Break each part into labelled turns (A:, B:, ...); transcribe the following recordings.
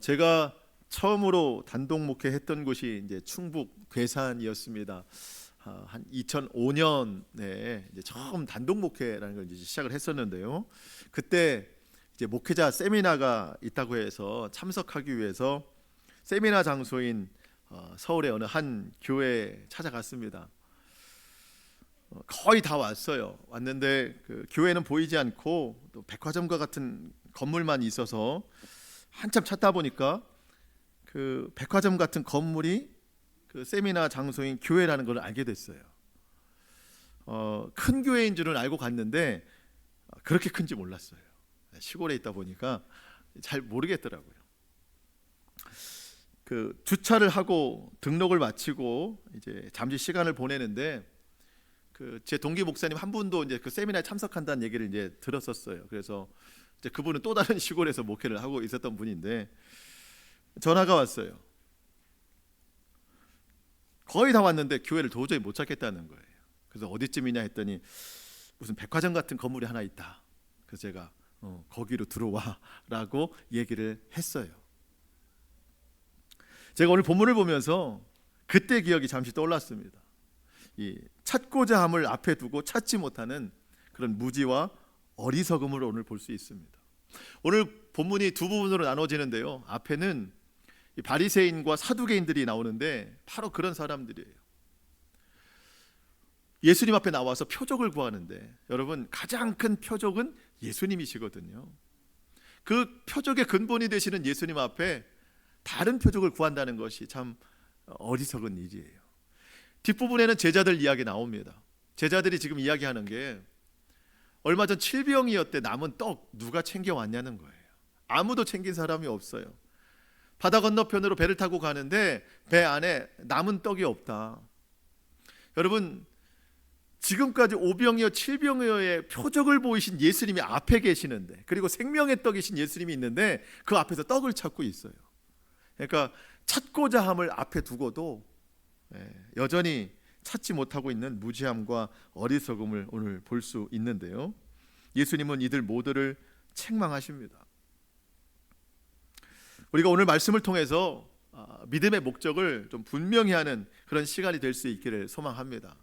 A: 제가 처음으로 단독 목회했던 곳이 이제 충북 괴산이었습니다. 한 2005년에 이제 처음 단독 목회라는 걸 이제 시작을 했었는데요. 그때 이제 목회자 세미나가 있다고 해서 참석하기 위해서 세미나 장소인 서울의 어느 한 교회에 찾아갔습니다. 거의 다 왔어요. 왔는데 그 교회는 보이지 않고 또 백화점과 같은 건물만 있어서 한참 찾다 보니까 그 백화점 같은 건물이 그 세미나 장소인 교회라는 걸 알게 됐어요. 큰 교회인 줄은 알고 갔는데 그렇게 큰지 몰랐어요. 시골에 있다 보니까 잘 모르겠더라고요. 그 주차를 하고 등록을 마치고 이제 잠시 시간을 보내는데 그 제 동기 목사님 한 분도 이제 그 세미나에 참석한다는 얘기를 이제 들었었어요. 그래서 이제 그분은 또 다른 시골에서 목회를 하고 있었던 분인데 전화가 왔어요. 거의 다 왔는데 교회를 도저히 못 찾겠다는 거예요. 그래서 어디쯤이냐 했더니 무슨 백화점 같은 건물이 하나 있다. 그래서 제가 거기로 들어와라고 얘기를 했어요. 제가 오늘 본문을 보면서 그때 기억이 잠시 떠올랐습니다. 이 찾고자 함을 앞에 두고 찾지 못하는 그런 무지와 어리석음을 오늘 볼 수 있습니다. 오늘 본문이 두 부분으로 나눠지는데요. 앞에는 이 바리새인과 사두개인들이 나오는데 바로 그런 사람들이에요. 예수님 앞에 나와서 표적을 구하는데 여러분 가장 큰 표적은 예수님이시거든요. 그 표적의 근본이 되시는 예수님 앞에 다른 표적을 구한다는 것이 참 어리석은 일이에요. 뒷부분에는 제자들 이야기 나옵니다. 제자들이 지금 이야기하는 게 얼마 전 칠병이었대 남은 떡 누가 챙겨왔냐는 거예요. 아무도 챙긴 사람이 없어요. 바다 건너편으로 배를 타고 가는데 배 안에 남은 떡이 없다. 여러분 지금까지 오병이어 칠병이어의 표적을 보이신 예수님이 앞에 계시는데 그리고 생명의 떡이신 예수님이 있는데 그 앞에서 떡을 찾고 있어요. 그러니까 찾고자 함을 앞에 두고도 여전히 찾지 못하고 있는 무지함과 어리석음을 오늘 볼 수 있는데요. 예수님은 이들 모두를 책망하십니다. 우리가 오늘 말씀을 통해서 믿음의 목적을 좀 분명히 하는 그런 시간이 될 수 있기를 소망합니다.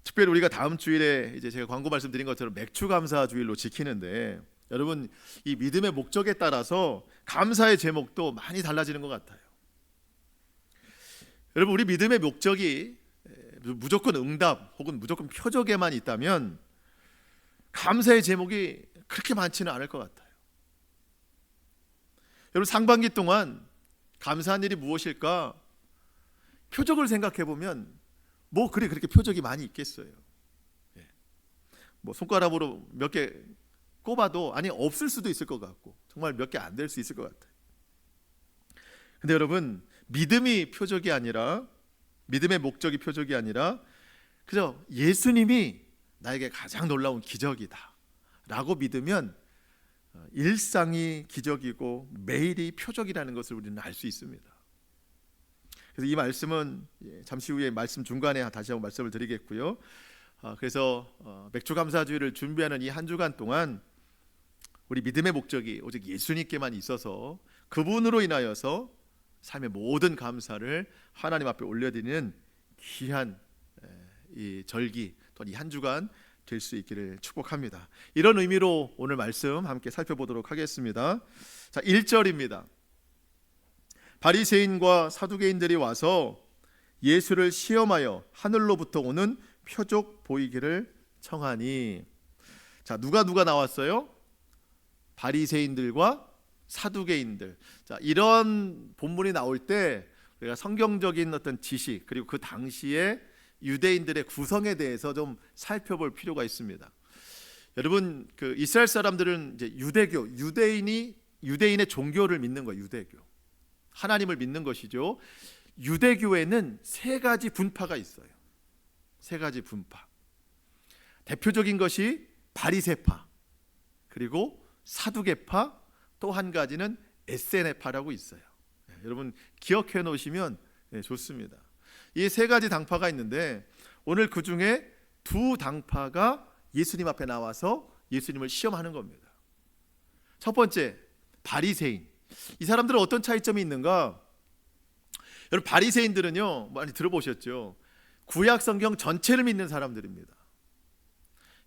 A: 특별히 우리가 다음 주일에 이제 제가 광고 말씀드린 것처럼 맥주 감사 주일로 지키는데 여러분 이 믿음의 목적에 따라서 감사의 제목도 많이 달라지는 것 같아요. 여러분 우리 믿음의 목적이 무조건 응답 혹은 무조건 표적에만 있다면 감사의 제목이 그렇게 많지는 않을 것 같아요. 여러분 상반기 동안 감사한 일이 무엇일까? 표적을 생각해 보면 뭐 그렇게 표적이 많이 있겠어요. 뭐 손가락으로 몇 개 꼽아도 아니 없을 수도 있을 것 같고 정말 몇 개 안 될 수 있을 것 같아요. 근데 여러분 믿음이 표적이 아니라 믿음의 목적이 표적이 아니라 그저 예수님이 나에게 가장 놀라운 기적이다 라고 믿으면 일상이 기적이고 매일이 표적이라는 것을 우리는 알 수 있습니다. 그래서 이 말씀은 잠시 후에 말씀 중간에 다시 한번 말씀을 드리겠고요. 그래서 맥주 감사주일을 준비하는 이 한 주간 동안 우리 믿음의 목적이 오직 예수님께만 있어서 그분으로 인하여서 삶의 모든 감사를 하나님 앞에 올려드리는 귀한 이 절기 또한 이 한 주간 될 수 있기를 축복합니다. 이런 의미로 오늘 말씀 함께 살펴보도록 하겠습니다. 자, 1절입니다. 바리새인과 사두개인들이 와서 예수를 시험하여 하늘로부터 오는 표적 보이기를 청하니. 자, 누가 나왔어요? 바리새인들과 사두개인들. 자, 이런 본문이 나올 때 우리가 성경적인 어떤 지식 그리고 그 당시에 유대인들의 구성에 대해서 좀 살펴볼 필요가 있습니다. 여러분 그 이스라엘 사람들은 이제 유대교, 유대인의 종교를 믿는 거예요. 유대교. 하나님을 믿는 것이죠. 유대교에는 세 가지 분파가 있어요. 세 가지 분파. 대표적인 것이 바리새파, 그리고 사두개파, 또 한 가지는 에세네파라고 있어요. 여러분 기억해 놓으시면 좋습니다. 이 세 가지 당파가 있는데 오늘 그 중에 두 당파가 예수님 앞에 나와서 예수님을 시험하는 겁니다. 첫 번째 바리새인. 이 사람들은 어떤 차이점이 있는가? 여러분, 바리새인들은요, 많이 들어보셨죠? 구약 성경 전체를 믿는 사람들입니다.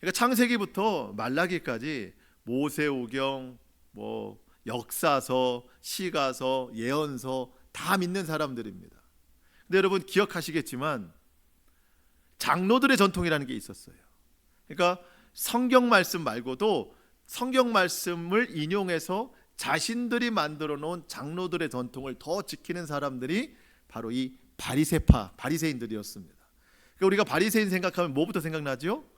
A: 그러니까 창세기부터 말라기까지 모세오경, 역사서, 시가서, 예언서 다 믿는 사람들입니다. 근데 여러분 기억하시겠지만 장로들의 전통이라는 게 있었어요. 그러니까 성경 말씀 말고도 성경 말씀을 인용해서 자신들이 만들어 놓은 장로들의 전통을 더 지키는 사람들이 바로 이 바리새인들이었습니다. 그러니까 우리가 바리새인 생각하면 뭐부터 생각나죠?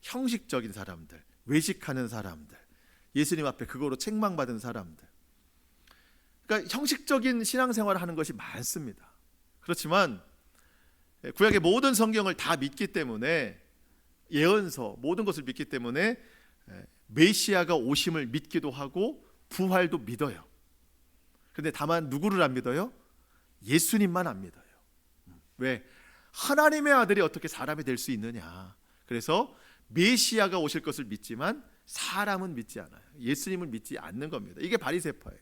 A: 형식적인 사람들, 외식하는 사람들, 예수님 앞에 그거로 책망받은 사람들. 그러니까 형식적인 신앙생활을 하는 것이 많습니다. 그렇지만 구약의 모든 성경을 다 믿기 때문에, 예언서 모든 것을 믿기 때문에 메시아가 오심을 믿기도 하고 부활도 믿어요. 근데 다만 누구를 안 믿어요? 예수님만 안 믿어요. 왜? 하나님의 아들이 어떻게 사람이 될 수 있느냐. 그래서 메시아가 오실 것을 믿지만 사람은 믿지 않아요. 예수님을 믿지 않는 겁니다. 이게 바리새파예요.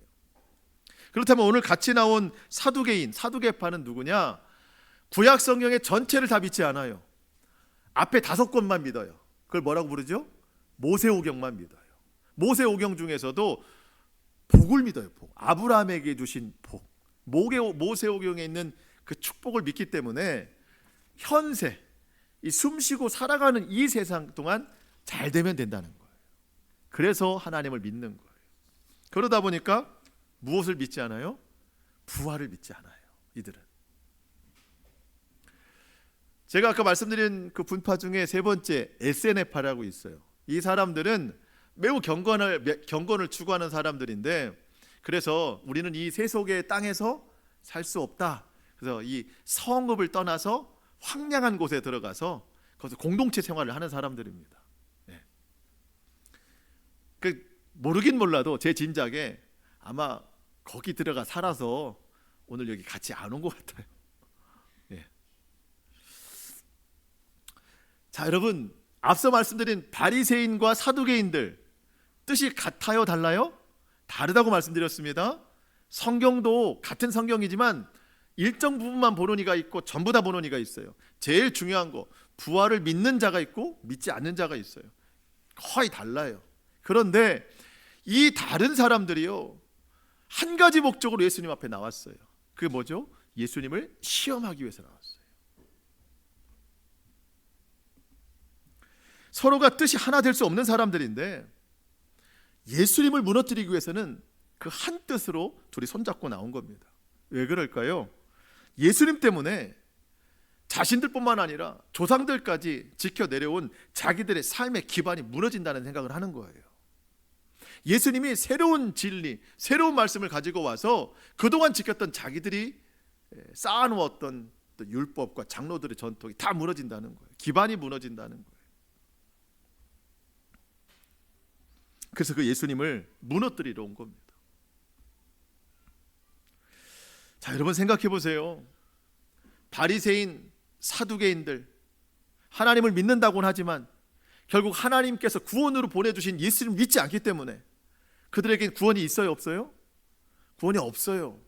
A: 그렇다면 오늘 같이 나온 사두개파는 누구냐? 구약 성경의 전체를 다 믿지 않아요. 앞에 5권만 믿어요. 그걸 뭐라고 부르죠? 모세오경만 믿어요. 모세오경 중에서도 복을 믿어요. 복. 아브라함에게 주신 복. 모세오경에 있는 그 축복을 믿기 때문에 현세, 이 숨쉬고 살아가는 이 세상 동안 잘 되면 된다는 거예요. 그래서 하나님을 믿는 거예요. 그러다 보니까 무엇을 믿지 않아요? 부활을 믿지 않아요. 이들은. 제가 아까 말씀드린 그 분파 중에 세 번째 에세네파라고 있어요. 이 사람들은 매우 경건을 추구하는 사람들인데, 그래서 우리는 이 세속의 땅에서 살 수 없다. 그래서 이 성읍을 떠나서 황량한 곳에 들어가서 거기서 공동체 생활을 하는 사람들입니다. 네. 모르긴 몰라도 제 짐작에 아마 거기 들어가 살아서 오늘 여기 같이 안 온 것 같아요. 네. 자, 여러분, 앞서 말씀드린 바리새인과 사두개인들 뜻이 같아요, 달라요? 다르다고 말씀드렸습니다. 성경도 같은 성경이지만 일정 부분만 보는 이가 있고 전부 다 보는 이가 있어요. 제일 중요한 거, 부활을 믿는 자가 있고 믿지 않는 자가 있어요. 거의 달라요. 그런데 이 다른 사람들이요, 한 가지 목적으로 예수님 앞에 나왔어요. 그게 뭐죠? 예수님을 시험하기 위해서 나왔어요. 서로가 뜻이 하나 될 수 없는 사람들인데 예수님을 무너뜨리기 위해서는 그 한 뜻으로 둘이 손잡고 나온 겁니다. 왜 그럴까요? 예수님 때문에 자신들뿐만 아니라 조상들까지 지켜 내려온 자기들의 삶의 기반이 무너진다는 생각을 하는 거예요. 예수님이 새로운 진리, 새로운 말씀을 가지고 와서 그동안 지켰던 자기들이 쌓아놓았던 율법과 장로들의 전통이 다 무너진다는 거예요. 기반이 무너진다는 거예요. 그래서 그 예수님을 무너뜨리러 온 겁니다. 자, 여러분 생각해 보세요. 바리새인, 사두개인들 하나님을 믿는다고는 하지만 결국 하나님께서 구원으로 보내주신 예수님을 믿지 않기 때문에 그들에겐 구원이 있어요, 없어요? 구원이 없어요.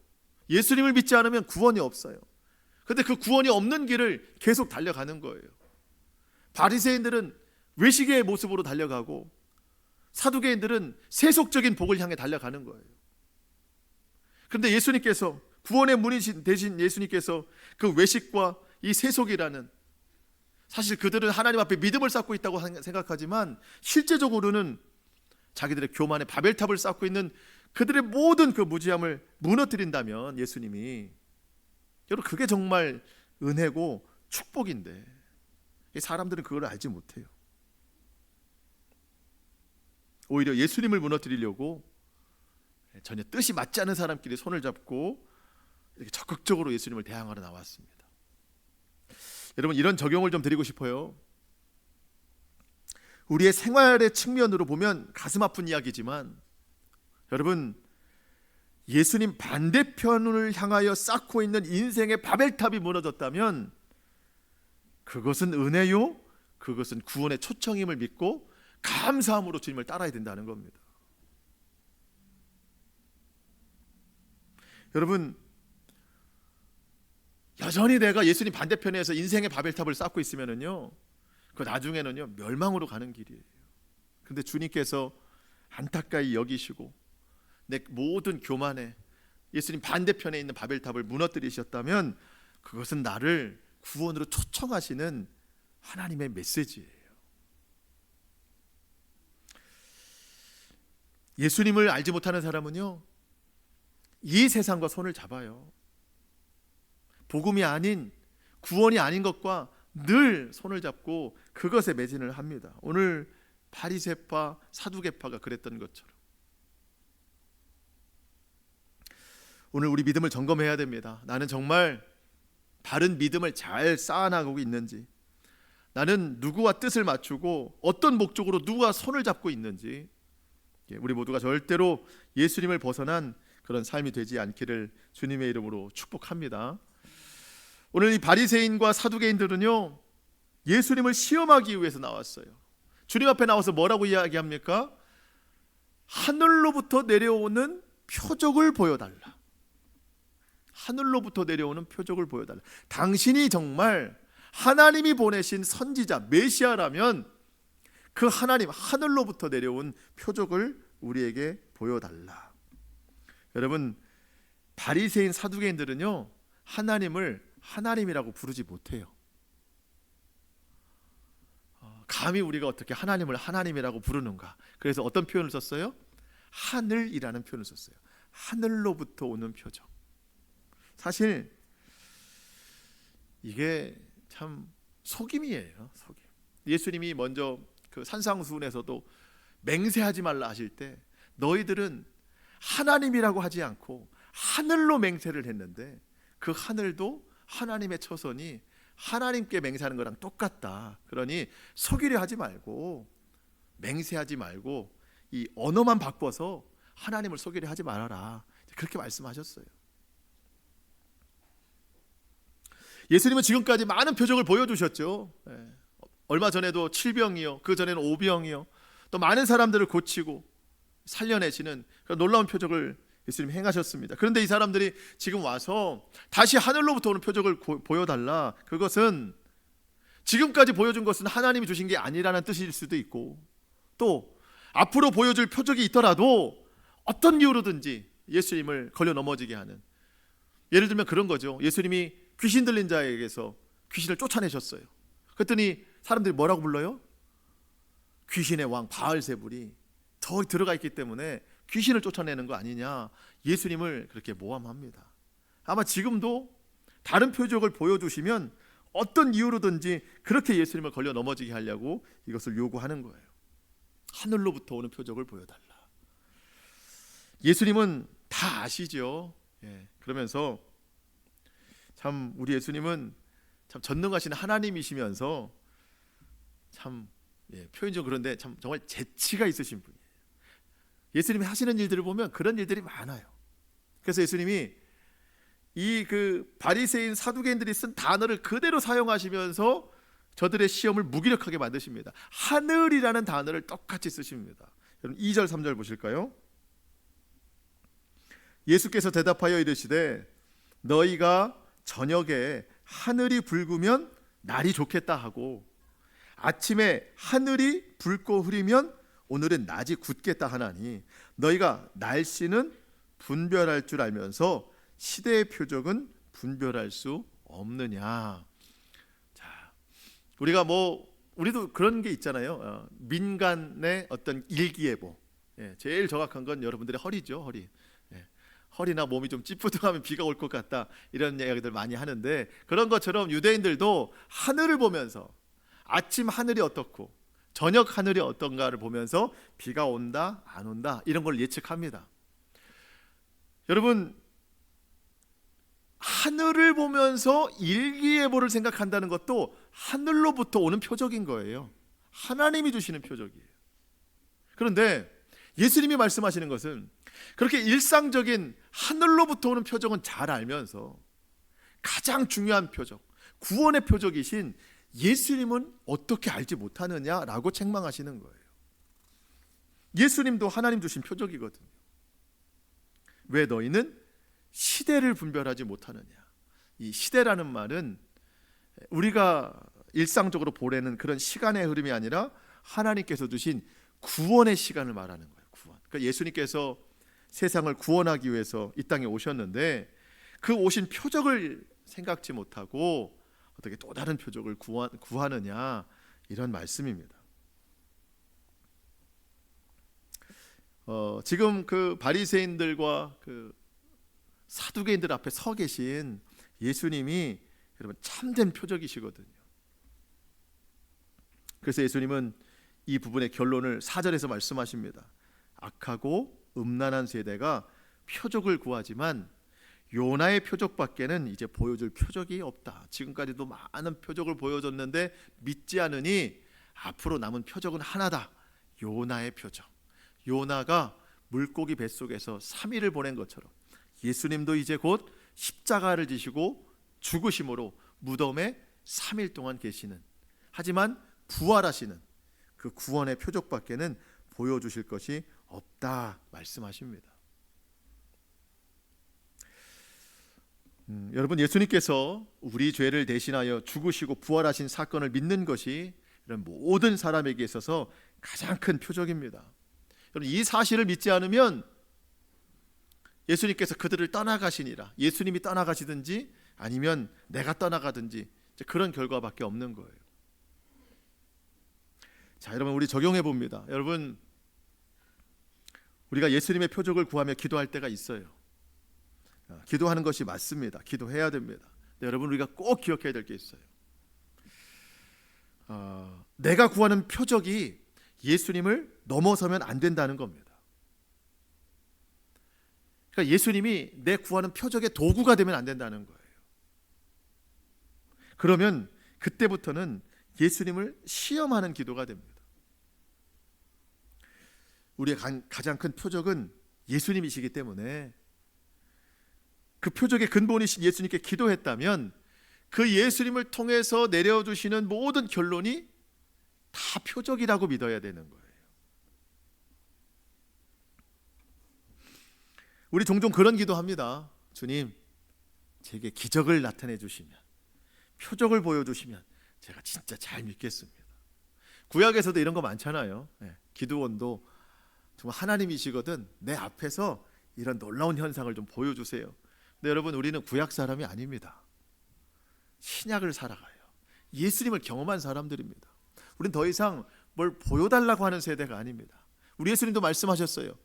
A: 예수님을 믿지 않으면 구원이 없어요. 그런데 그 구원이 없는 길을 계속 달려가는 거예요. 바리새인들은 외식의 모습으로 달려가고 사두개인들은 세속적인 복을 향해 달려가는 거예요. 그런데 예수님께서, 구원의 문이신 대신 예수님께서 그 외식과 이 세속이라는, 사실 그들은 하나님 앞에 믿음을 쌓고 있다고 생각하지만 실제적으로는 자기들의 교만의 바벨탑을 쌓고 있는 그들의 모든 그 무지함을 무너뜨린다면 예수님이, 여러분 그게 정말 은혜고 축복인데 사람들은 그걸 알지 못해요. 오히려 예수님을 무너뜨리려고 전혀 뜻이 맞지 않은 사람끼리 손을 잡고 이렇게 적극적으로 예수님을 대항하러 나왔습니다. 여러분, 이런 적용을 좀 드리고 싶어요. 우리의 생활의 측면으로 보면 가슴 아픈 이야기지만, 여러분, 예수님 반대편을 향하여 쌓고 있는 인생의 바벨탑이 무너졌다면 그것은 은혜요, 그것은 구원의 초청임을 믿고 감사함으로 주님을 따라야 된다는 겁니다. 여러분, 여전히 내가 예수님 반대편에서 인생의 바벨탑을 쌓고 있으면은요, 그 나중에는요 멸망으로 가는 길이에요. 그런데 주님께서 안타까이 여기시고 내 모든 교만에 예수님 반대편에 있는 바벨탑을 무너뜨리셨다면 그것은 나를 구원으로 초청하시는 하나님의 메시지예요. 예수님을 알지 못하는 사람은요 이 세상과 손을 잡아요. 복음이 아닌, 구원이 아닌 것과 늘 손을 잡고 그것에 매진을 합니다. 오늘 바리새파, 사두개파가 그랬던 것처럼 오늘 우리 믿음을 점검해야 됩니다. 나는 정말 바른 믿음을 잘 쌓아나가고 있는지, 나는 누구와 뜻을 맞추고 어떤 목적으로 누구와 손을 잡고 있는지, 우리 모두가 절대로 예수님을 벗어난 그런 삶이 되지 않기를 주님의 이름으로 축복합니다. 오늘 이 바리새인과 사두개인들은요 예수님을 시험하기 위해서 나왔어요. 주님 앞에 나와서 뭐라고 이야기합니까? 하늘로부터 내려오는 표적을 보여달라. 하늘로부터 내려오는 표적을 보여달라. 당신이 정말 하나님이 보내신 선지자 메시아라면 그 하나님, 하늘로부터 내려온 표적을 우리에게 보여달라. 여러분, 바리새인 사두개인들은요 하나님을 하나님이라고 부르지 못해요. 감히 우리가 어떻게 하나님을 하나님이라고 부르는가? 그래서 어떤 표현을 썼어요? 하늘이라는 표현을 썼어요. 하늘로부터 오는 표적. 사실 이게 참 속임이에요. 속임. 예수님이 먼저 그 산상수훈에서도 맹세하지 말라 하실 때 너희들은 하나님이라고 하지 않고 하늘로 맹세를 했는데 그 하늘도 하나님의 처소니 하나님께 맹세하는 거랑 똑같다. 그러니 속이려 하지 말고, 맹세하지 말고 이 언어만 바꿔서 하나님을 속이려 하지 말아라. 그렇게 말씀하셨어요. 예수님은 지금까지 많은 표적을 보여주셨죠. 얼마 전에도 7병이요, 그 전에는 5병이요, 또 많은 사람들을 고치고 살려내시는 그런 놀라운 표적을 예수님 행하셨습니다. 그런데 이 사람들이 지금 와서 다시 하늘로부터 오는 표적을 보여달라. 그것은 지금까지 보여준 것은 하나님이 주신 게 아니라는 뜻일 수도 있고, 또 앞으로 보여줄 표적이 있더라도 어떤 이유로든지 예수님을 걸려 넘어지게 하는, 예를 들면 그런 거죠. 예수님이 귀신 들린 자에게서 귀신을 쫓아내셨어요. 그랬더니 사람들이 뭐라고 불러요? 귀신의 왕 바알세불이 더 들어가 있기 때문에 귀신을 쫓아내는 거 아니냐, 예수님을 그렇게 모함합니다. 아마 지금도 다른 표적을 보여주시면 어떤 이유로든지 그렇게 예수님을 걸려 넘어지게 하려고 이것을 요구하는 거예요. 하늘로부터 오는 표적을 보여달라. 예수님은 다 아시죠. 그러면서 참 우리 예수님은 참 전능하신 하나님이시면서 참 표현 좀 그런데 참 정말 재치가 있으신 분이에요. 예수님이 하시는 일들을 보면 그런 일들이 많아요. 그래서 예수님이 이 그 바리새인 사두개인들이 쓴 단어를 그대로 사용하시면서 저들의 시험을 무기력하게 만드십니다. 하늘이라는 단어를 똑같이 쓰십니다. 여러분 2절 3절 보실까요? 예수께서 대답하여 이르시되 너희가 저녁에 하늘이 붉으면 날이 좋겠다 하고 아침에 하늘이 붉고 흐리면 오늘은 낮이 굳겠다 하나니 너희가 날씨는 분별할 줄 알면서 시대의 표적은 분별할 수 없느냐. 자, 우리도 그런 게 있잖아요. 민간의 어떤 일기예보. 제일 정확한 건 여러분들의 허리죠. 허리나 몸이 좀 찌뿌둥하면 비가 올 것 같다, 이런 이야기들 많이 하는데, 그런 것처럼 유대인들도 하늘을 보면서 아침 하늘이 어떻고 저녁 하늘이 어떤가를 보면서 비가 온다 안 온다 이런 걸 예측합니다. 여러분, 하늘을 보면서 일기예보를 생각한다는 것도 하늘로부터 오는 표적인 거예요. 하나님이 주시는 표적이에요. 그런데 예수님이 말씀하시는 것은 그렇게 일상적인 하늘로부터 오는 표적은 잘 알면서 가장 중요한 표적, 구원의 표적이신 예수님은 어떻게 알지 못하느냐라고 책망하시는 거예요. 예수님도 하나님 주신 표적이거든요. 왜 너희는 시대를 분별하지 못하느냐. 이 시대라는 말은 우리가 일상적으로 보내는 그런 시간의 흐름이 아니라 하나님께서 주신 구원의 시간을 말하는 거예요. 구원. 그러니까 예수님께서 세상을 구원하기 위해서 이 땅에 오셨는데 그 오신 표적을 생각지 못하고 어떻게 또 다른 표적을 구하느냐, 이런 말씀입니다. 지금 그 바리새인들과 그 사두개인들 앞에 서 계신 예수님이 여러분 참된 표적이시거든요. 그래서 예수님은 이 부분의 결론을 4절에서 말씀하십니다. 악하고 음란한 세대가 표적을 구하지만 요나의 표적밖에는 이제 보여줄 표적이 없다. 지금까지도 많은 표적을 보여줬는데 믿지 않으니 앞으로 남은 표적은 하나다. 요나의 표적. 요나가 물고기 뱃속에서 3일을 보낸 것처럼 예수님도 이제 곧 십자가를 지시고 죽으심으로 무덤에 3일 동안 계시는, 하지만 부활하시는 그 구원의 표적밖에는 보여주실 것이 없다 말씀하십니다. 여러분, 예수님께서 우리 죄를 대신하여 죽으시고 부활하신 사건을 믿는 것이 이런 모든 사람에게 있어서 가장 큰 표적입니다. 여러분, 이 사실을 믿지 않으면 예수님께서 그들을 떠나가시니라, 예수님이 떠나가시든지 아니면 내가 떠나가든지 그런 결과밖에 없는 거예요. 자, 여러분, 우리 적용해 봅니다. 여러분, 우리가 예수님의 표적을 구하며 기도할 때가 있어요. 기도하는 것이 맞습니다. 기도해야 됩니다. 근데 여러분, 우리가 꼭 기억해야 될 게 있어요. 내가 구하는 표적이 예수님을 넘어서면 안 된다는 겁니다. 그러니까 예수님이 내 구하는 표적의 도구가 되면 안 된다는 거예요. 그러면 그때부터는 예수님을 시험하는 기도가 됩니다. 우리의 가장 큰 표적은 예수님이시기 때문에 그 표적의 근본이신 예수님께 기도했다면 그 예수님을 통해서 내려주시는 모든 결론이 다 표적이라고 믿어야 되는 거예요. 우리 종종 그런 기도합니다. 주님, 제게 기적을 나타내 주시면, 표적을 보여주시면 제가 진짜 잘 믿겠습니다. 구약에서도 이런 거 많잖아요. 기드온도 정말 하나님이시거든 내 앞에서 이런 놀라운 현상을 좀 보여주세요. 근데 여러분, 우리는 구약 사람이 아닙니다. 신약을 살아가요. 예수님을 경험한 사람들입니다. 우리는 더 이상 뭘 보여달라고 하는 세대가 아닙니다. 우리 예수님도 말씀하셨어요.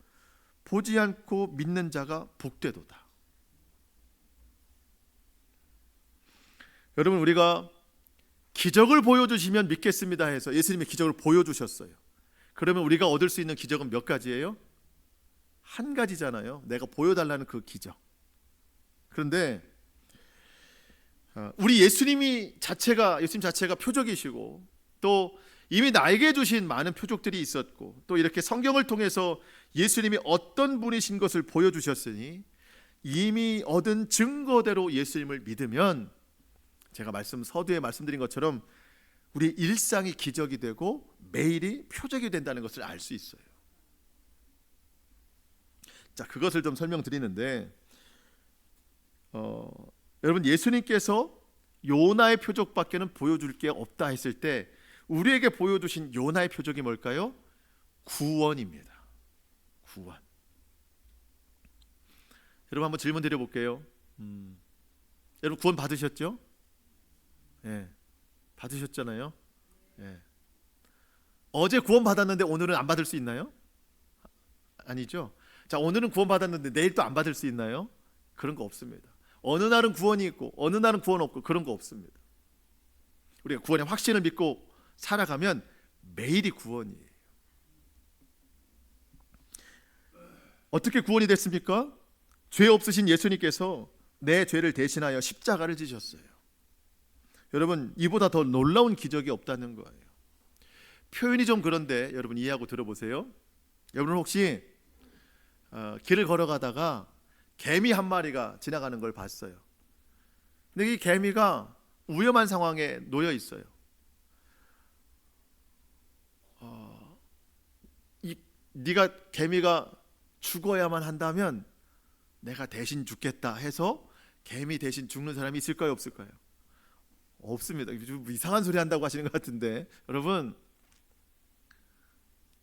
A: 보지 않고 믿는 자가 복되도다. 여러분, 우리가 기적을 보여주시면 믿겠습니다 해서 예수님이 기적을 보여주셨어요. 그러면 우리가 얻을 수 있는 기적은 몇 가지예요? 한 가지잖아요. 내가 보여달라는 그 기적. 그런데 우리 예수님 자체가 표적이시고, 또 이미 나에게 주신 많은 표적들이 있었고, 또 이렇게 성경을 통해서 예수님이 어떤 분이신 것을 보여주셨으니 이미 얻은 증거대로 예수님을 믿으면, 제가 서두에 말씀드린 것처럼 우리 일상이 기적이 되고 매일이 표적이 된다는 것을 알 수 있어요. 자, 그것을 좀 설명드리는데, 여러분, 예수님께서 요나의 표적밖에는 보여줄 게 없다 했을 때 우리에게 보여주신 요나의 표적이 뭘까요? 구원입니다. 구원. 여러분, 한번 질문 드려볼게요. 여러분, 구원 받으셨죠? 예, 받으셨잖아요. 예. 어제 구원 받았는데 오늘은 안 받을 수 있나요? 아니죠. 자, 오늘은 구원 받았는데 내일 또 안 받을 수 있나요? 그런 거 없습니다. 어느 날은 구원이 있고 어느 날은 구원 없고 그런 거 없습니다. 우리가 구원의 확신을 믿고 살아가면 매일이 구원이에요. 어떻게 구원이 됐습니까? 죄 없으신 예수님께서 내 죄를 대신하여 십자가를 지셨어요. 여러분, 이보다 더 놀라운 기적이 없다는 거예요. 표현이 좀 그런데 여러분 이해하고 들어보세요. 여러분, 혹시 길을 걸어가다가 개미 한 마리가 지나가는 걸 봤어요. 근데 이 개미가 위험한 상황에 놓여 있어요. 개미가 죽어야만 한다면 내가 대신 죽겠다 해서 개미 대신 죽는 사람이 있을까요, 없을까요? 없습니다. 좀 이상한 소리 한다고 하시는 것 같은데, 여러분,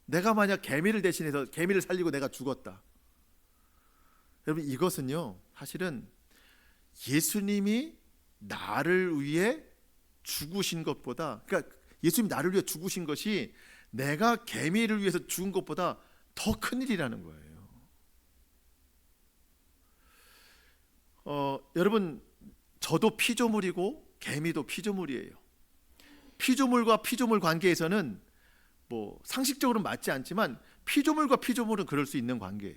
A: 내가 만약 개미를 대신해서 개미를 살리고 내가 죽었다, 여러분, 이것은요 사실은 예수님이 나를 위해 죽으신 것보다, 그러니까 예수님이 나를 위해 죽으신 것이 내가 개미를 위해서 죽은 것보다 더 큰 일이라는 거예요. 여러분, 저도 피조물이고 개미도 피조물이에요. 피조물과 피조물 관계에서는 뭐 상식적으로는 맞지 않지만 피조물과 피조물은 그럴 수 있는 관계예요.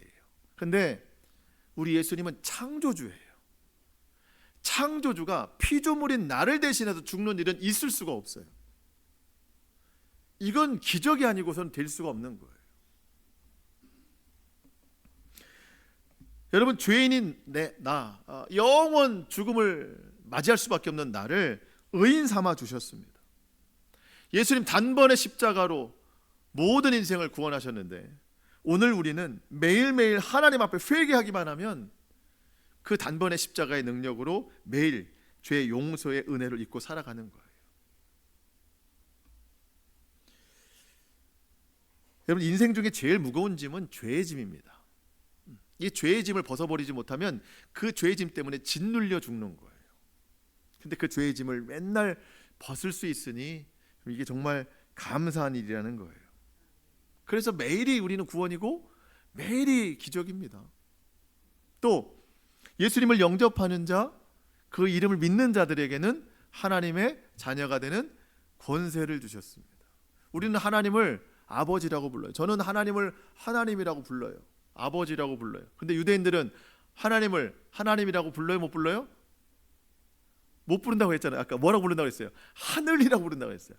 A: 근데 우리 예수님은 창조주예요. 창조주가 피조물인 나를 대신해서 죽는 일은 있을 수가 없어요. 이건 기적이 아니고서는 될 수가 없는 거예요. 여러분, 죄인인 나 영원 죽음을 맞이할 수밖에 없는 나를 의인 삼아 주셨습니다. 예수님 단번에 십자가로 모든 인생을 구원하셨는데, 오늘 우리는 매일매일 하나님 앞에 회개하기만 하면 그 단번에 십자가의 능력으로 매일 죄의 용서의 은혜를 입고 살아가는 거예요. 여러분, 인생 중에 제일 무거운 짐은 죄의 짐입니다. 이 죄의 짐을 벗어버리지 못하면 그 죄의 짐 때문에 짓눌려 죽는 거예요. 근데 그 죄의 짐을 맨날 벗을 수 있으니 이게 정말 감사한 일이라는 거예요. 그래서 매일이 우리는 구원이고 매일이 기적입니다. 또 예수님을 영접하는 자, 그 이름을 믿는 자들에게는 하나님의 자녀가 되는 권세를 주셨습니다. 우리는 하나님을 아버지라고 불러요. 저는 하나님을 하나님이라고 불러요. 아버지라고 불러요. 근데 유대인들은 하나님을 하나님이라고 불러요, 못 불러요? 못 부른다고 했잖아요. 아까 뭐라고 부른다고 했어요? 하늘이라고 부른다고 했어요.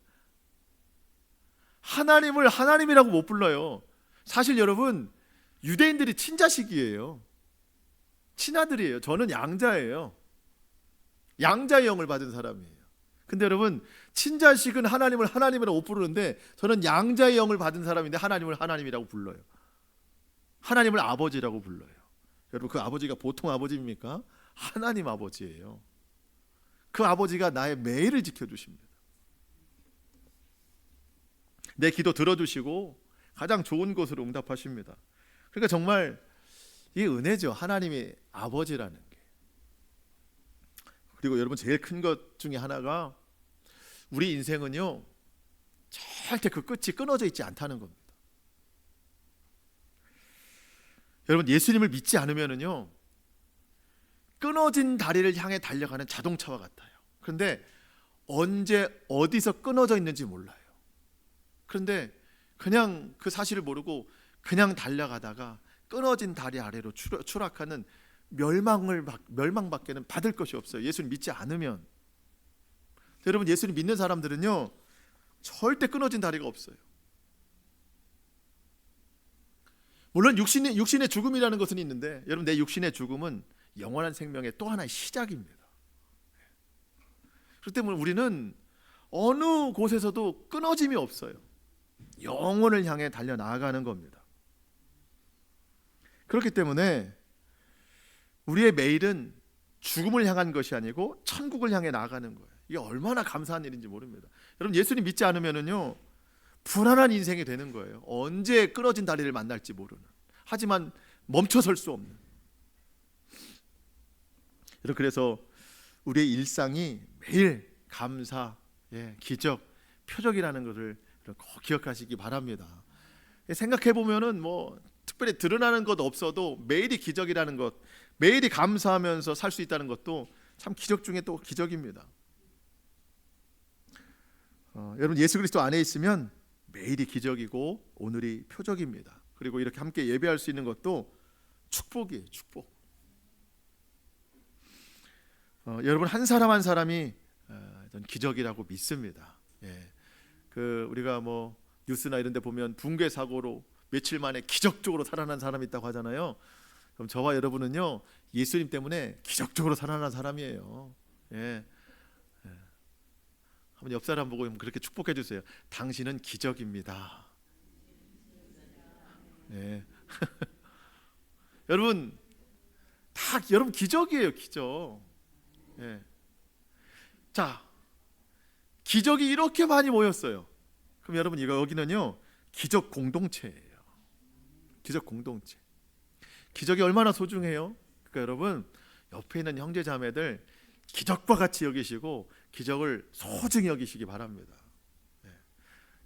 A: 하나님을 하나님이라고 못 불러요. 사실 여러분, 유대인들이 친자식이에요. 친아들이에요. 저는 양자예요. 양자의 영을 받은 사람이에요. 근데 여러분, 친자식은 하나님을 하나님이라고 못 부르는데 저는 양자의 영을 받은 사람인데 하나님을 하나님이라고 불러요. 하나님을 아버지라고 불러요. 여러분, 그 아버지가 보통 아버지입니까? 하나님 아버지예요. 그 아버지가 나의 매일을 지켜주십니다. 내 기도 들어주시고 가장 좋은 것으로 응답하십니다. 그러니까 정말 이게 은혜죠. 하나님이 아버지라는 게. 그리고 여러분, 제일 큰 것 중에 하나가 우리 인생은요 절대 그 끝이 끊어져 있지 않다는 겁니다. 여러분, 예수님을 믿지 않으면은요 끊어진 다리를 향해 달려가는 자동차와 같아요. 그런데 언제 어디서 끊어져 있는지 몰라요. 그런데 그냥 그 사실을 모르고 그냥 달려가다가 끊어진 다리 아래로 추락하는 멸망밖에는 받을 것이 없어요. 예수님 믿지 않으면. 여러분, 예수님 믿는 사람들은요 절대 끊어진 다리가 없어요. 물론 육신의 죽음이라는 것은 있는데, 여러분, 내 육신의 죽음은 영원한 생명의 또 하나의 시작입니다. 그렇기 때문에 우리는 어느 곳에서도 끊어짐이 없어요. 영혼을 향해 달려나가는 겁니다. 그렇기 때문에 우리의 매일은 죽음을 향한 것이 아니고 천국을 향해 나아가는 거예요. 이게 얼마나 감사한 일인지 모릅니다. 여러분, 예수님 믿지 않으면은요 불안한 인생이 되는 거예요. 언제 끊어진 다리를 만날지 모르는, 하지만 멈춰설 수 없는. 여러분, 그래서 우리의 일상이 매일 감사, 기적, 표적이라는 것을 꼭 기억하시기 바랍니다. 생각해 보면은 뭐 특별히 드러나는 것 없어도 매일이 기적이라는 것, 매일이 감사하면서 살 수 있다는 것도 참 기적 중에 또 기적입니다. 여러분, 예수 그리스도 안에 있으면 매일이 기적이고 오늘이 표적입니다. 그리고 이렇게 함께 예배할 수 있는 것도 축복이에요. 축복. 여러분, 한 사람 한 사람이 전 기적이라고 믿습니다. 우리가 뭐 뉴스나 이런 데 보면 붕괴 사고로 며칠 만에 기적적으로 살아난 사람이 있다고 하잖아요. 그럼 저와 여러분은요 예수님 때문에 기적적으로 살아난 사람이에요. 한번 옆 사람 보고 그렇게 축복해 주세요. 당신은 기적입니다. 여러분, 다 여러분 기적이에요, 기적. 예. 자, 기적이 이렇게 많이 모였어요. 그럼 여러분 여기는요 기적 공동체예요. 기적 공동체. 기적이 얼마나 소중해요? 그러니까 여러분 옆에 있는 형제 자매들 기적과 같이 여기시고 기적을 소중히 여기시기 바랍니다. 네.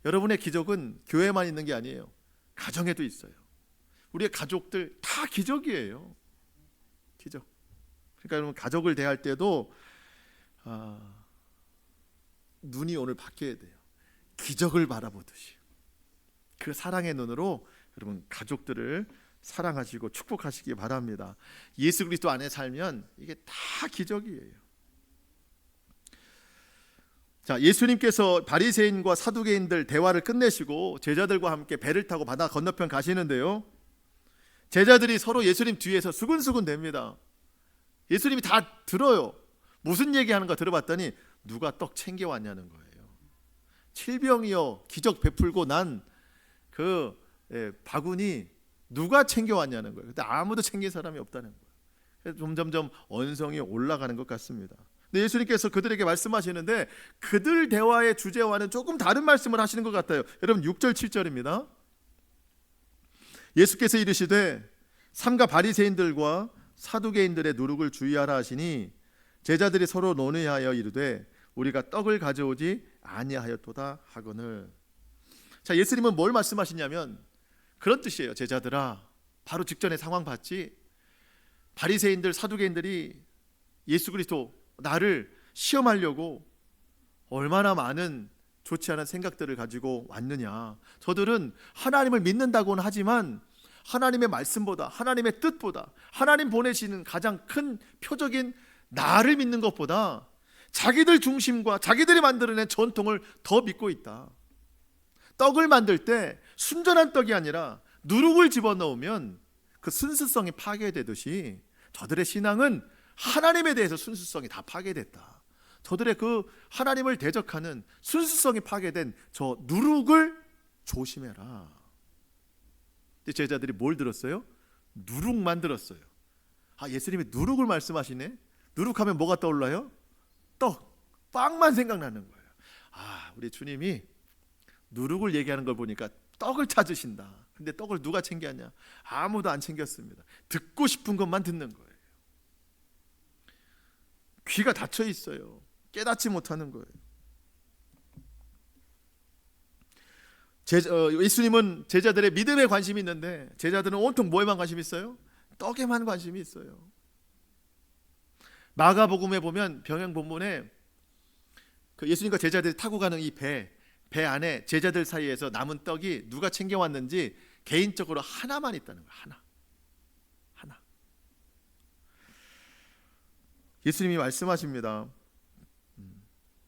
A: 여러분의 기적은 교회만 있는 게 아니에요. 가정에도 있어요. 우리의 가족들 다 기적이에요. 기적. 그러니까 여러분 가족을 대할 때도 눈이 오늘 바뀌어야 돼요. 기적을 바라보듯이 그 사랑의 눈으로 여러분 가족들을 사랑하시고 축복하시기 바랍니다. 예수 그리스도 안에 살면 이게 다 기적이에요. 자, 예수님께서 바리새인과 사두개인들 대화를 끝내시고 제자들과 함께 배를 타고 바다 건너편 가시는데요, 제자들이 서로 예수님 뒤에서 수근수근 됩니다. 예수님이 다 들어요. 무슨 얘기하는가 들어봤더니 누가 떡 챙겨왔냐는 거예요. 칠병이요 기적 베풀고 난 그 바구니 누가 챙겨왔냐는 거예요. 근데 아무도 챙긴 사람이 없다는 거예요. 점점점 언성이 올라가는 것 같습니다. 근데 예수님께서 그들에게 말씀하시는데 그들 대화의 주제와는 조금 다른 말씀을 하시는 것 같아요. 여러분 6절 7절입니다. 예수께서 이르시되 삼가 바리새인들과 사두개인들의 누룩을 주의하라 하시니 제자들이 서로 논의하여 이르되 우리가 떡을 가져오지 아니하였도다 하거늘. 자, 예수님은 뭘 말씀하시냐면 그런 뜻이에요. 제자들아, 바로 직전의 상황 봤지? 바리새인들 사두개인들이 예수 그리스도 나를 시험하려고 얼마나 많은 좋지 않은 생각들을 가지고 왔느냐. 저들은 하나님을 믿는다고는 하지만 하나님의 말씀보다 하나님의 뜻보다 하나님 보내시는 가장 큰 표적인 나를 믿는 것보다 자기들 중심과 자기들이 만들어낸 전통을 더 믿고 있다. 떡을 만들 때 순전한 떡이 아니라 누룩을 집어넣으면 그 순수성이 파괴되듯이 저들의 신앙은 하나님에 대해서 순수성이 다 파괴됐다. 저들의 그 하나님을 대적하는 순수성이 파괴된 저 누룩을 조심해라. 제자들이 뭘 들었어요? 누룩만 들었어요. 예수님이 누룩을 말씀하시네. 누룩하면 뭐가 떠올라요? 떡, 빵만 생각나는 거예요. 우리 주님이 누룩을 얘기하는 걸 보니까 떡을 찾으신다. 근데 떡을 누가 챙겼냐? 아무도 안 챙겼습니다. 듣고 싶은 것만 듣는 거예요. 귀가 닫혀 있어요. 깨닫지 못하는 거예요. 예수님은 제자들의 믿음에 관심이 있는데 제자들은 온통 뭐에만 관심이 있어요? 떡에만 관심이 있어요. 마가복음에 보면 병행 본문에 그 예수님과 제자들이 타고 가는 이 배 안에 제자들 사이에서 남은 떡이 누가 챙겨왔는지 개인적으로 하나만 있다는 거예요. 하나. 예수님이 말씀하십니다.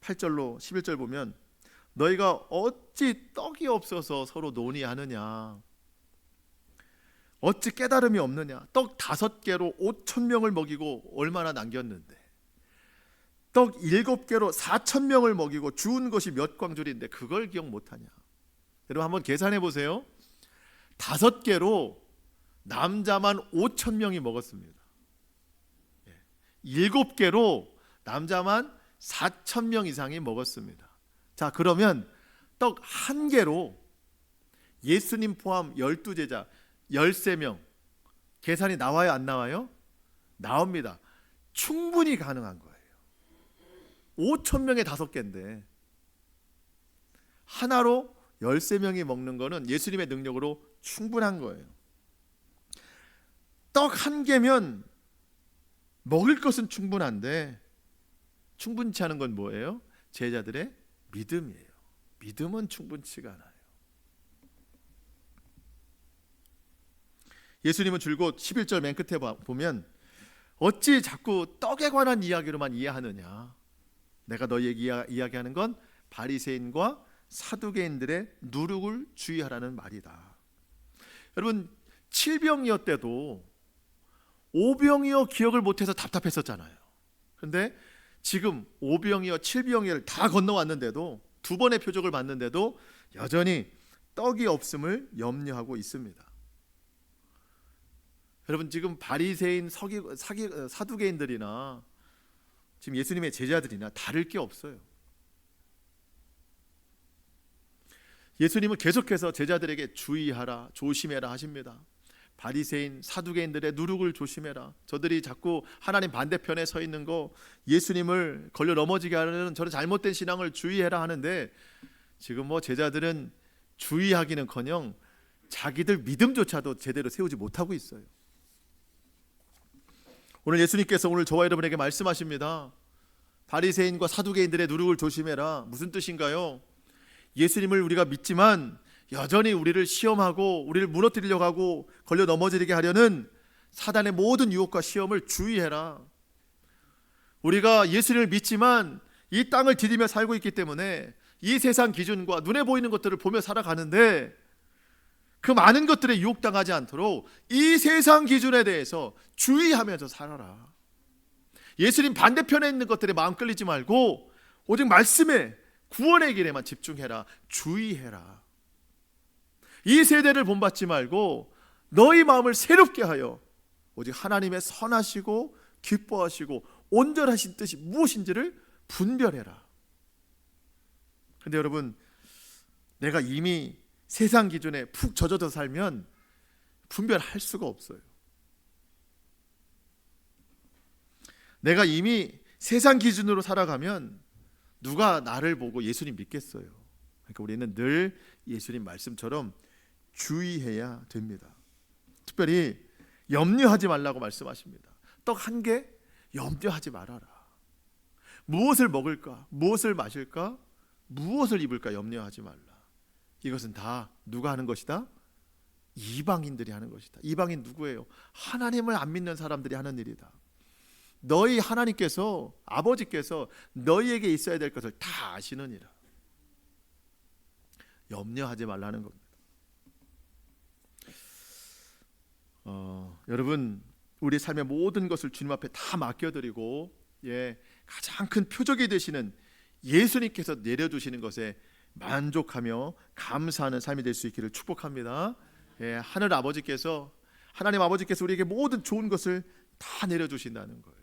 A: 8절로 11절 보면 너희가 어찌 떡이 없어서 서로 논의하느냐, 어찌 깨달음이 없느냐. 떡 5개로 5,000명을 먹이고 얼마나 남겼는데, 떡 7개로 4,000명을 먹이고 주운 것이 몇 광줄인데 그걸 기억 못하냐. 여러분 한번 계산해 보세요. 5개로 남자만 5,000명이 먹었습니다. 7개로 남자만 4,000명 이상이 먹었습니다. 자, 그러면 떡 1개로 예수님 포함 12제자 13명 계산이 나와요, 안 나와요? 나옵니다. 충분히 가능한 거예요. 5,000명에 5개인데 하나로 13명이 먹는 거는 예수님의 능력으로 충분한 거예요. 떡 1개면 먹을 것은 충분한데 충분치 않은 건 뭐예요? 제자들의 믿음이에요. 믿음은 충분치가 않아요. 예수님은 줄곧 11절 맨 끝에 보면 어찌 자꾸 떡에 관한 이야기로만 이해하느냐. 내가 너희에게 이야기하는 건 바리새인과 사두개인들의 누룩을 주의하라는 말이다. 여러분 7병이었대도 5병이어 기억을 못해서 답답했었잖아요. 그런데 지금 5병이어 7병이를 다 건너왔는데도 2번의 표적을 봤는데도 여전히 떡이 없음을 염려하고 있습니다. 여러분 지금 바리새인 사두개인들이나 지금 예수님의 제자들이나 다를 게 없어요. 예수님은 계속해서 제자들에게 주의하라, 조심해라 하십니다. 바리새인 사두개인들의 누룩을 조심해라. 저들이 자꾸 하나님 반대편에 서 있는 거, 예수님을 걸려 넘어지게 하는 저런 잘못된 신앙을 주의해라 하는데, 지금 제자들은 주의하기는커녕 자기들 믿음조차도 제대로 세우지 못하고 있어요. 오늘 예수님께서 오늘 저와 여러분에게 말씀하십니다. 바리새인과 사두개인들의 누룩을 조심해라. 무슨 뜻인가요? 예수님을 우리가 믿지만 여전히 우리를 시험하고 우리를 무너뜨리려고 하고 걸려 넘어지게 하려는 사단의 모든 유혹과 시험을 주의해라. 우리가 예수님을 믿지만 이 땅을 디디며 살고 있기 때문에 이 세상 기준과 눈에 보이는 것들을 보며 살아가는데, 그 많은 것들에 유혹당하지 않도록 이 세상 기준에 대해서 주의하면서 살아라. 예수님 반대편에 있는 것들에 마음 끌리지 말고 오직 말씀에, 구원의 길에만 집중해라. 주의해라. 이 세대를 본받지 말고 너희 마음을 새롭게 하여 오직 하나님의 선하시고 기뻐하시고 온전하신 뜻이 무엇인지를 분별해라. 그런데 여러분, 내가 이미 세상 기준에 푹 젖어서 살면 분별할 수가 없어요. 내가 이미 세상 기준으로 살아가면 누가 나를 보고 예수님 믿겠어요? 그러니까 우리는 늘 예수님 말씀처럼 주의해야 됩니다. 특별히 염려하지 말라고 말씀하십니다. 떡 한 개 염려하지 말아라. 무엇을 먹을까? 무엇을 마실까? 무엇을 입을까? 염려하지 말라. 이것은 다 누가 하는 것이다? 이방인들이 하는 것이다. 이방인 누구예요? 하나님을 안 믿는 사람들이 하는 일이다. 너희 하나님께서, 아버지께서 너희에게 있어야 될 것을 다 아시느니라. 염려하지 말라는 겁니다. 여러분, 우리 삶의 모든 것을 주님 앞에 다 맡겨드리고 가장 큰 표적이 되시는 예수님께서 내려주시는 것에 만족하며 감사하는 삶이 될 수 있기를 축복합니다. 하늘 아버지께서, 하나님 아버지께서 우리에게 모든 좋은 것을 다 내려주신다는 거예요.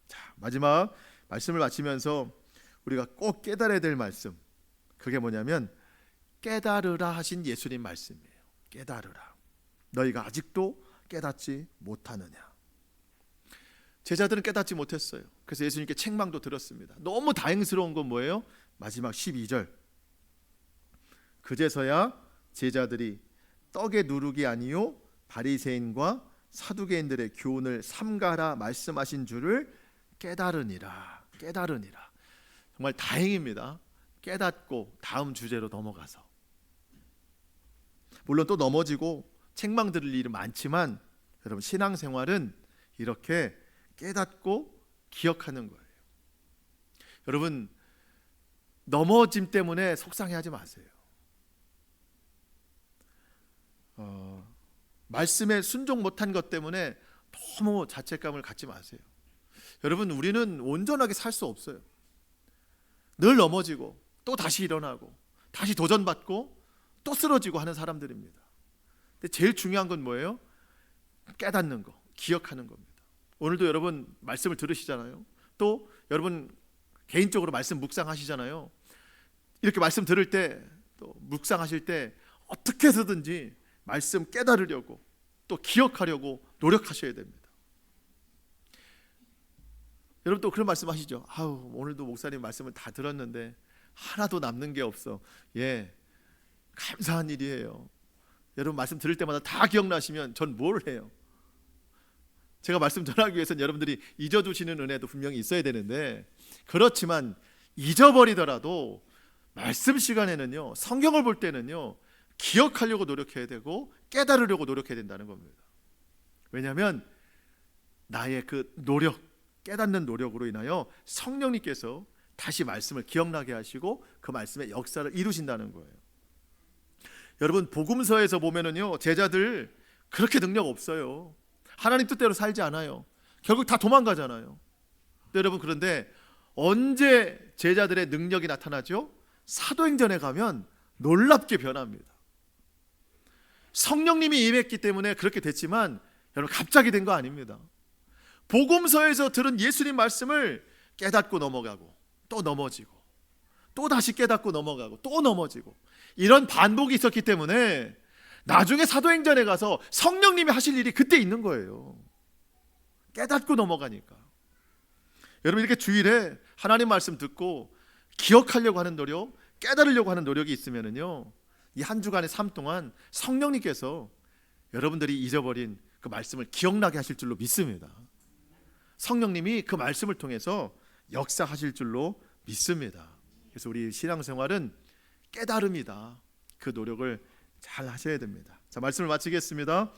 A: 자, 마지막 말씀을 마치면서 우리가 꼭 깨달아야 될 말씀, 그게 뭐냐면 깨달으라 하신 예수님 말씀이에요. 깨달으라. 너희가 아직도 깨닫지 못하느냐. 제자들은 깨닫지 못했어요. 그래서 예수님께 책망도 들었습니다. 너무 다행스러운 건 뭐예요? 마지막 12절. 그제서야 제자들이 떡의 누룩이 아니요 바리새인과 사두개인들의 교훈을 삼가라 말씀하신 줄을 깨달으니라. 깨달으니라. 정말 다행입니다. 깨닫고 다음 주제로 넘어가서. 물론 또 넘어지고 책망 들을 일은 많지만 여러분, 신앙생활은 이렇게 깨닫고 기억하는 거예요. 여러분, 넘어짐 때문에 속상해하지 마세요. 말씀에 순종 못한 것 때문에 너무 자책감을 갖지 마세요. 여러분, 우리는 온전하게 살 수 없어요. 늘 넘어지고 또 다시 일어나고 다시 도전받고 또 쓰러지고 하는 사람들입니다. 근데 제일 중요한 건 뭐예요? 깨닫는 거, 기억하는 겁니다. 오늘도 여러분 말씀을 들으시잖아요. 또 여러분 개인적으로 말씀 묵상하시잖아요. 이렇게 말씀 들을 때, 또 묵상하실 때 어떻게 해서든지 말씀 깨달으려고 또 기억하려고 노력하셔야 됩니다. 여러분 또 그런 말씀 하시죠. 오늘도 목사님 말씀을 다 들었는데 하나도 남는 게 없어. 감사한 일이에요. 여러분 말씀 들을 때마다 다 기억나시면 전 뭘 해요? 제가 말씀 전하기 위해서는 여러분들이 잊어두시는 은혜도 분명히 있어야 되는데, 그렇지만 잊어버리더라도 말씀 시간에는요, 성경을 볼 때는요, 기억하려고 노력해야 되고 깨달으려고 노력해야 된다는 겁니다. 왜냐하면 나의 그 노력, 깨닫는 노력으로 인하여 성령님께서 다시 말씀을 기억나게 하시고 그 말씀의 역사를 이루신다는 거예요. 여러분, 복음서에서 보면은요, 제자들 그렇게 능력 없어요. 하나님 뜻대로 살지 않아요. 결국 다 도망가잖아요. 여러분, 그런데 언제 제자들의 능력이 나타나죠? 사도행전에 가면 놀랍게 변합니다. 성령님이 임했기 때문에 그렇게 됐지만 여러분 갑자기 된 거 아닙니다. 복음서에서 들은 예수님 말씀을 깨닫고 넘어가고 또 넘어지고 또 다시 깨닫고 넘어가고 또 넘어지고 이런 반복이 있었기 때문에 나중에 사도행전에 가서 성령님이 하실 일이 그때 있는 거예요. 깨닫고 넘어가니까. 여러분 이렇게 주일에 하나님 말씀 듣고 기억하려고 하는 노력, 깨달으려고 하는 노력이 있으면은요, 이 한 주간의 삶 동안 성령님께서 여러분들이 잊어버린 그 말씀을 기억나게 하실 줄로 믿습니다. 성령님이 그 말씀을 통해서 역사하실 줄로 믿습니다. 그래서 우리 신앙생활은 깨달음이다. 그 노력을 잘 하셔야 됩니다. 자, 말씀을 마치겠습니다.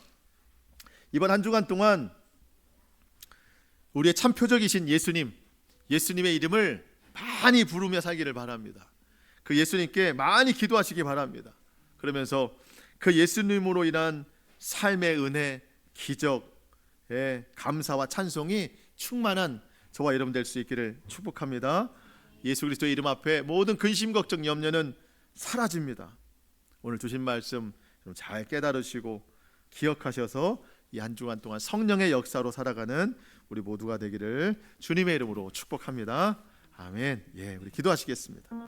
A: 이번 한 주간 동안 우리의 참 표적이신 예수님의 이름을 많이 부르며 살기를 바랍니다. 그 예수님께 많이 기도하시기 바랍니다. 그러면서 그 예수님으로 인한 삶의 은혜, 기적의 감사와 찬송이 충만한 저와 여러분 될 수 있기를 축복합니다. 예수 그리스도의 이름 앞에 모든 근심, 걱정, 염려는 사라집니다. 오늘 주신 말씀 잘 깨달으시고 기억하셔서 이 한 주간 동안 성령의 역사로 살아가는 우리 모두가 되기를 주님의 이름으로 축복합니다. 아멘. 예, 우리 기도하시겠습니다.